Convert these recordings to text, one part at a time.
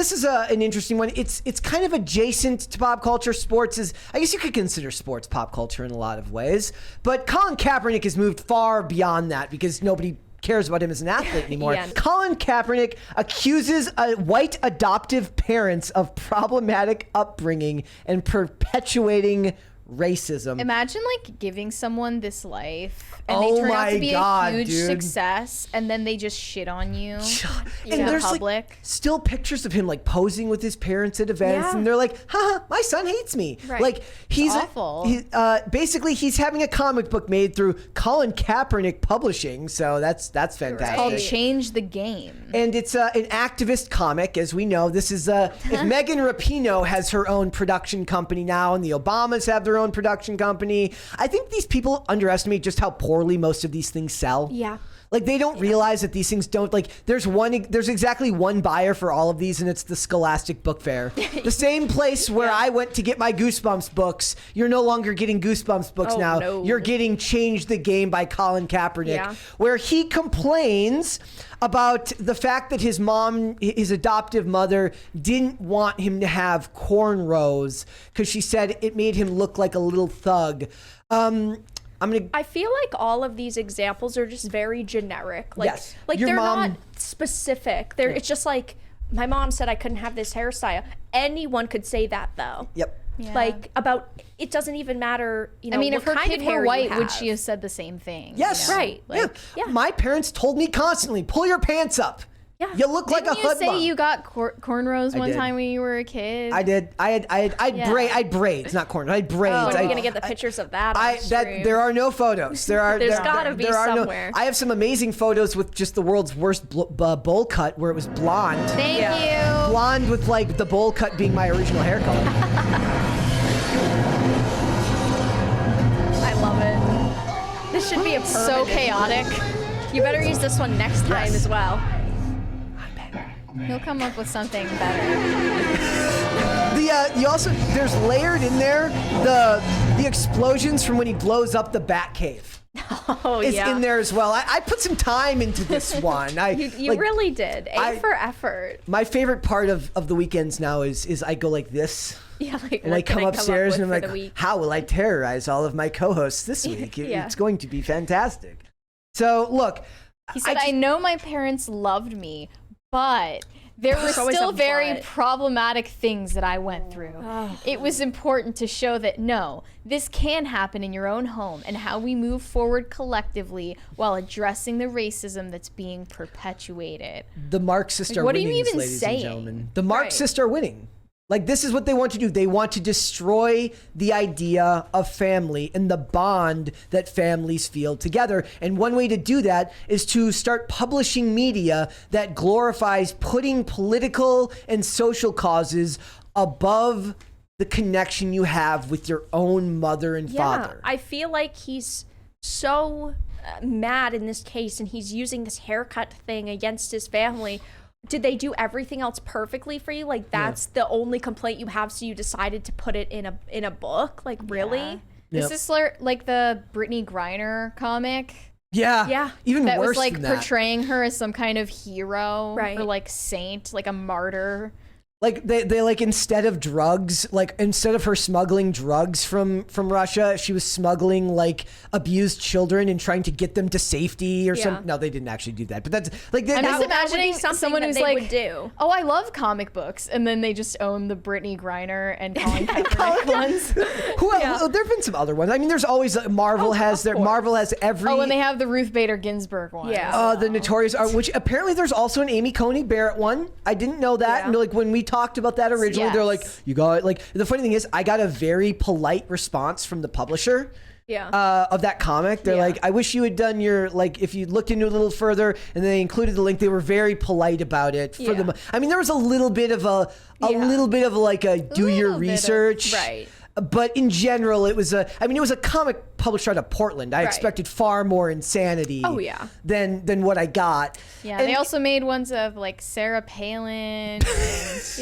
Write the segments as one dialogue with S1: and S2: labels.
S1: this is an interesting one. It's kind of adjacent to pop culture. Sports is, I guess you could consider sports pop culture in a lot of ways. But Colin Kaepernick has moved far beyond that because nobody cares about him as an athlete anymore.
S2: Yeah.
S1: Colin Kaepernick accuses white adoptive parents of problematic upbringing and perpetuating racism.
S3: Imagine like giving someone this life and
S1: Oh
S3: they turn out
S1: my
S3: to be
S1: God,
S3: a huge
S1: dude.
S3: success and then they just shit on you in
S1: there's
S3: public.
S1: like still pictures of him like posing with his parents at events,
S2: Yeah.
S1: and they're like, haha, my son hates me.
S3: Right.
S1: Like he's
S3: awful.
S1: Basically he's having a comic book made through Colin Kaepernick Publishing, so that's fantastic.
S3: It's called Change the Game.
S1: And it's an activist comic, as we know. This is if Megan Rapinoe has her own production company now, and the Obamas have their own production company. I think these people underestimate just how poorly most of these things sell.
S2: Yeah.
S1: Like they don't realize that these things don't like. There's exactly one buyer for all of these, and it's the Scholastic Book Fair, the same place where I went to get my Goosebumps books. You're no longer getting Goosebumps books now.
S2: No.
S1: You're getting Change the Game by Colin Kaepernick,
S2: Yeah.
S1: where he complains about the fact that his mom, his adoptive mother, didn't want him to have cornrows because she said it made him look like a little thug.
S2: I feel like all of these examples are just very generic. Like,
S1: Yes.
S2: like
S1: Your
S2: they're
S1: mom-
S2: not specific. It's just like, my mom said I couldn't have this hairstyle. Anyone could say that though.
S1: Yep.
S3: Yeah.
S2: Like about, it doesn't even matter, you know,
S3: I mean,
S2: what
S3: if her
S2: kind
S3: kid
S2: of hair
S3: were white,
S2: you
S3: would
S2: have.
S3: she have said the same thing?
S1: Yes.
S3: You know?
S2: Right.
S3: Like,
S1: Yeah.
S2: yeah.
S1: My parents told me constantly, pull your pants up.
S2: Yeah.
S1: You look like a
S3: Didn't you
S1: hoodlum.
S3: say you got cornrows one
S1: did.
S3: time when you were a kid?
S1: I did. I'd braids, not corn. I had braids.
S2: When are
S1: I,
S2: you gonna get the pictures of that?
S1: I
S2: on
S1: that
S2: stream?
S1: there are no photos. There's
S2: gotta be somewhere.
S1: I have some amazing photos with just the world's worst bowl cut where it was blonde.
S3: Thank you.
S1: Blonde with like the bowl cut being my original hair color.
S2: I love it. This should be a
S3: So
S2: permanent.
S3: chaotic.
S2: You better use this one next time as well.
S3: He'll come up with something better.
S1: You also there's layered in there the explosions from when he blows up the Batcave.
S2: Oh
S1: It's
S2: yeah.
S1: in there as well. I put some time into this one.
S2: You really did. A for effort.
S1: My favorite part of the weekends now is I go like this.
S2: Yeah, like
S1: And I
S2: what can
S1: come
S2: I
S1: upstairs
S2: up
S1: and I'm
S2: with for
S1: like,
S2: the week?
S1: how will I terrorize all of my co-hosts this week?
S2: Yeah.
S1: It's going to be fantastic. So look,
S3: He said, I know my parents loved me, but there were
S2: There's always
S3: still
S2: a
S3: very
S2: but.
S3: problematic things that I went through. It was important to show that no, this can happen in your own home and how we move forward collectively while addressing the racism that's being perpetuated.
S1: the Marxists are
S3: What are you
S1: winning,
S3: even
S1: ladies
S3: saying?
S1: and gentlemen. The Marxists are winning. Like, this is what they want to do. They want to destroy the idea of family and the bond that families feel together. And one way to do that is to start publishing media that glorifies putting political and social causes above the connection you have with your own mother and father.
S2: I feel like he's so mad in this case, and he's using this haircut thing against his family. Did they do everything else perfectly for you? Like, that's the only complaint you have, so you decided to put it in a book? Like, really?
S3: Yeah.
S1: Yep.
S3: Is this like the Brittany Griner comic?
S1: Yeah.
S2: Yeah.
S1: Even
S3: That
S1: worse
S3: was like
S1: than that.
S3: portraying her as some kind of hero
S2: Right.
S3: or like saint, like a martyr.
S1: Like they like instead of her smuggling drugs from Russia, she was smuggling like abused children and trying to get them to safety or
S2: Yeah.
S1: something. No, they didn't actually do that. But that's like
S3: I'm just
S2: That would be
S3: imagining
S2: something
S3: someone
S2: that
S3: who's
S2: they
S3: like,
S2: would do.
S3: "Oh, I love comic books," and then they just own the Brittany Griner and Colin Kaepernick ones.
S1: who else? There've been some other ones. I mean, there's always Marvel has every.
S3: Oh, and they have the Ruth Bader Ginsburg one.
S2: Yeah.
S1: The Notorious Art, which apparently there's also an Amy Coney Barrett one. I didn't know that.
S2: Yeah.
S1: And like when we talked about that originally, they're like,
S3: Yes.
S1: you got like the funny thing is I got a very polite response from the publisher.
S2: Yeah.
S1: Of that comic. They're
S2: Yeah.
S1: like, I wish you had done your, like, if you looked into it a little further, and they included the link, they were very polite about it. For
S2: Yeah.
S1: I mean, there was a little bit of like a do your
S3: little bit of-
S1: research.
S2: Right.
S1: But in general, it was a comic published out of Portland. I expected far more insanity
S2: Oh, yeah.
S1: than what I got.
S3: Yeah,
S1: And
S3: they also made ones of like Sarah Palin. And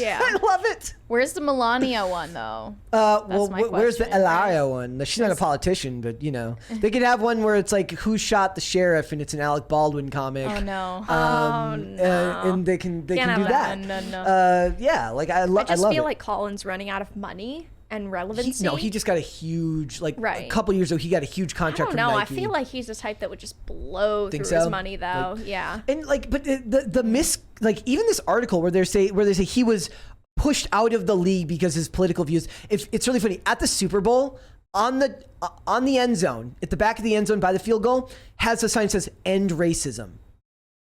S2: Yeah.
S1: I love it.
S3: Where's the Melania one though?
S1: Well,
S3: my
S1: where's the
S3: question.
S1: Elia one? She's not a politician, but they could have one where it's like who shot the sheriff, and it's an Alec Baldwin comic.
S3: Oh no.
S1: And they can do
S2: have
S1: that.
S3: No.
S1: Yeah, like I
S2: I
S1: love
S2: just feel
S1: it.
S2: like Colin's running out of money and relevancy.
S1: He just got a huge, like a
S2: Right.
S1: couple years ago, he got a huge
S2: I
S1: contract
S2: don't
S1: from
S2: know.
S1: Nike.
S2: I feel like he's the type that would just blow
S1: Think
S2: through
S1: so?
S2: his money, though. Yeah.
S1: And like, but even this article where they say he was pushed out of the league because of his political views. If it's really funny, at the Super Bowl, on the end zone, at the back of the end zone by the field goal, has a sign that says "End Racism."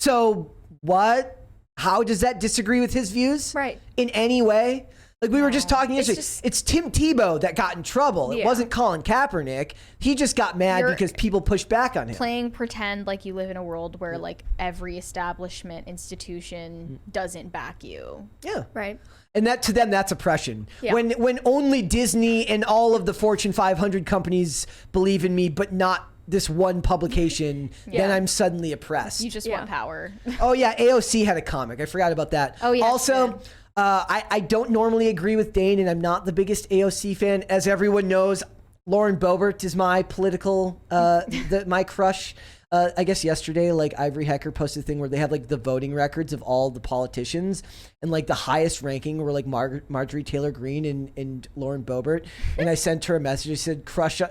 S1: So what? How does that disagree with his views?
S2: Right.
S1: In any way? Like we were just talking
S2: It's
S1: yesterday. It's Tim Tebow that got in trouble. It
S2: Yeah.
S1: wasn't Colin Kaepernick. He just got mad
S3: You're
S1: because people pushed back on him.
S3: Playing pretend like you live in a world where like every establishment institution doesn't back you.
S1: Yeah.
S2: Right.
S1: And that to them, that's oppression.
S2: Yeah.
S1: When only Disney and all of the Fortune 500 companies believe in me, but not this one publication, then
S3: Yeah.
S1: I'm suddenly oppressed.
S3: You just
S2: Yeah.
S3: want power.
S1: Oh yeah, AOC had a comic. I forgot about that.
S3: Oh, yeah, she
S1: Also,
S3: did.
S1: I don't normally agree with Dane, and I'm not the biggest AOC fan. As everyone knows, Lauren Boebert is my political, my crush. I guess yesterday, like Ivory Hecker posted a thing where they have like the voting records of all the politicians, and like the highest ranking were like Marjorie Taylor Greene and Lauren Boebert. And I sent her a message. I said,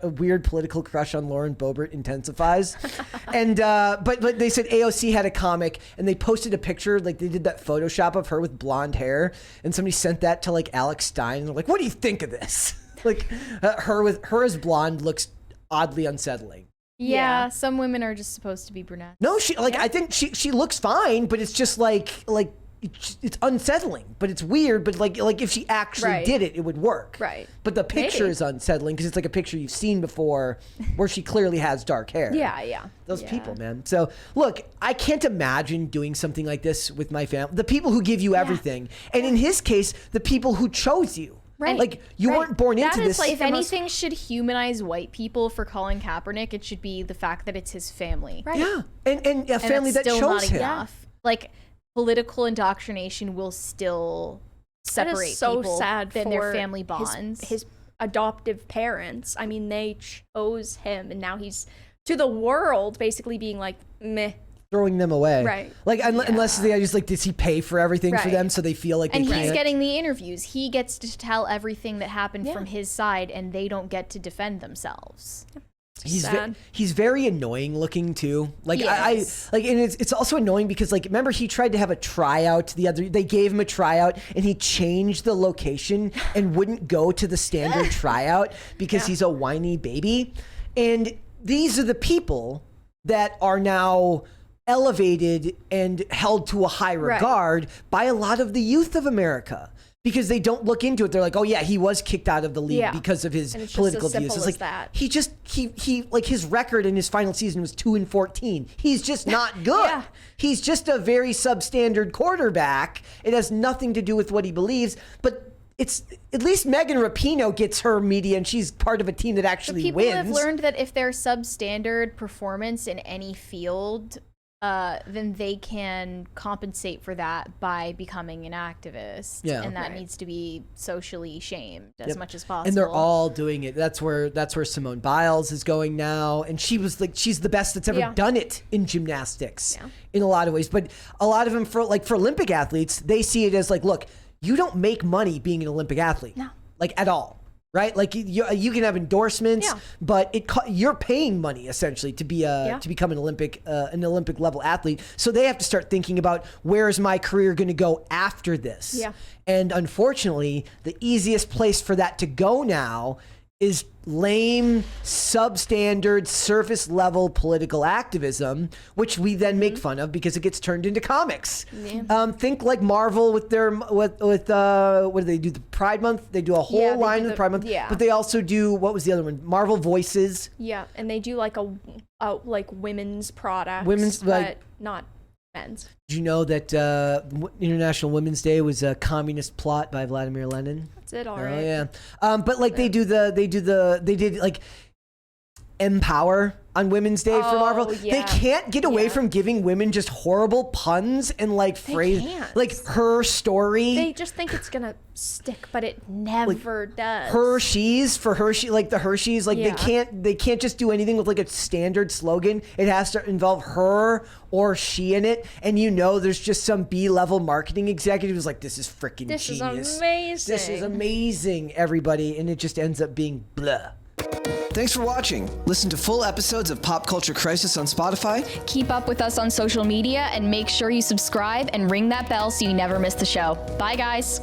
S1: a weird political crush on Lauren Boebert intensifies. And but they said AOC had a comic, and they posted a picture, like they did that Photoshop of her with blonde hair, and somebody sent that to like Alex Stein, and they're like, "What do you think of this?" Like her as blonde looks oddly unsettling.
S3: Yeah, some women are just supposed to be brunettes.
S1: No, I think she looks fine, but it's just like it's unsettling, but it's weird. But like if she actually
S2: Right.
S1: did it, it would work.
S2: Right.
S1: But the picture
S2: Maybe.
S1: is unsettling because it's like a picture you've seen before, where she clearly has dark hair.
S2: Yeah. Yeah.
S1: Those
S3: Yeah.
S1: people, man. So look, I can't imagine doing something like this with my family. The people who give you everything, and in his case, the people who chose you.
S2: Right.
S1: Like you
S2: Right.
S1: weren't born
S2: That
S1: into
S2: is
S1: this.
S2: like
S3: If
S2: the most-
S3: anything should humanize white people for Colin Kaepernick, it should be the fact that it's his family.
S2: Right.
S1: yeah, and a
S3: And
S1: family
S3: that's
S1: that
S3: still
S1: chose
S3: not
S1: him.
S3: enough. Like political indoctrination will still
S2: That
S3: separate
S2: is so
S3: people
S2: sad
S3: than
S2: for
S3: their family bonds.
S2: His adoptive parents. I mean, they chose him, and now he's to the world basically being like, meh.
S1: Throwing them away.
S2: Right.
S1: Like unless they just like, does he pay for everything for
S2: Right.
S1: them so they feel like
S3: and
S1: they
S3: he's
S1: can't?
S3: getting the interviews. He gets to tell everything that happened
S2: Yeah.
S3: from his side, and they don't get to defend themselves.
S2: Sad.
S1: He's very annoying looking too. Like
S3: Yes.
S1: I like, and it's also annoying because like remember he tried to have a tryout they gave him a tryout and he changed the location and wouldn't go to the standard tryout because he's a whiny baby. And these are the people that are now elevated and held to a high regard by a lot of the youth of America. Because they don't look into it. They're like, oh yeah, he was kicked out of the league
S2: Yeah.
S1: because of his
S2: And it's just
S1: political
S2: as simple
S1: views. It's
S2: as
S1: like
S2: that.
S1: he like his record in his final season was 2-14. He's just not good.
S2: Yeah.
S1: He's just a very substandard quarterback. It has nothing to do with what he believes. But it's at least Megan Rapinoe gets her media, and she's part of a team that actually
S3: People
S1: wins.
S3: have learned that if they're substandard performance in any field, then they can compensate for that by becoming an activist.
S1: Yeah.
S3: And that
S2: Right.
S3: needs to be socially shamed as
S1: Yep.
S3: much as possible.
S1: And they're all doing it. That's where Simone Biles is going now. And she's the best that's ever
S2: Yeah.
S1: done it in gymnastics
S2: Yeah.
S1: in a lot of ways. But a lot of them for Olympic athletes, they see it as like, look, you don't make money being an Olympic athlete.
S2: No.
S1: Like at all. Right? Like you can have endorsements,
S2: Yeah.
S1: but you're paying money essentially to be to become an Olympic level athlete. So they have to start thinking about, where is my career going to go after this?
S2: Yeah.
S1: And unfortunately, the easiest place for that to go now is lame, substandard, surface level political activism, which we then make fun of because it gets turned into comics.
S2: Yeah.
S1: Think like Marvel with their what do they do? The Pride Month. They do a whole
S2: Yeah, they
S1: line
S2: do
S1: of the Pride Month.
S2: yeah.
S1: But they also do, what was the other one? Marvel Voices.
S2: Yeah, and they do like a like women's products,
S1: Women's,
S2: but
S1: like-
S2: not men's.
S1: Did you know that International Women's Day was a communist plot by Vladimir Lenin?
S2: That's it, all
S1: Oh
S2: right.
S1: yeah, but like they did like empower on Women's Day for Marvel.
S2: yeah.
S1: They can't get away
S2: Yeah.
S1: from giving women just horrible puns and like phrases.
S2: can't.
S1: Like her story.
S2: They just think it's gonna stick, but it never does.
S1: Hershey's for Hershey, like the Hershey's, like
S2: Yeah.
S1: they can't just do anything with like a standard slogan. It has to involve her or she in it, and there's just some B-level marketing executive who's like, this is freaking
S2: This is
S1: genius.
S2: amazing.
S1: This is amazing, everybody, and it just ends up being blah. Thanks for watching. Listen to full episodes of Pop Culture Crisis on Spotify.
S4: Keep up with us on social media and make sure you subscribe and ring that bell so you never miss the show. Bye, guys.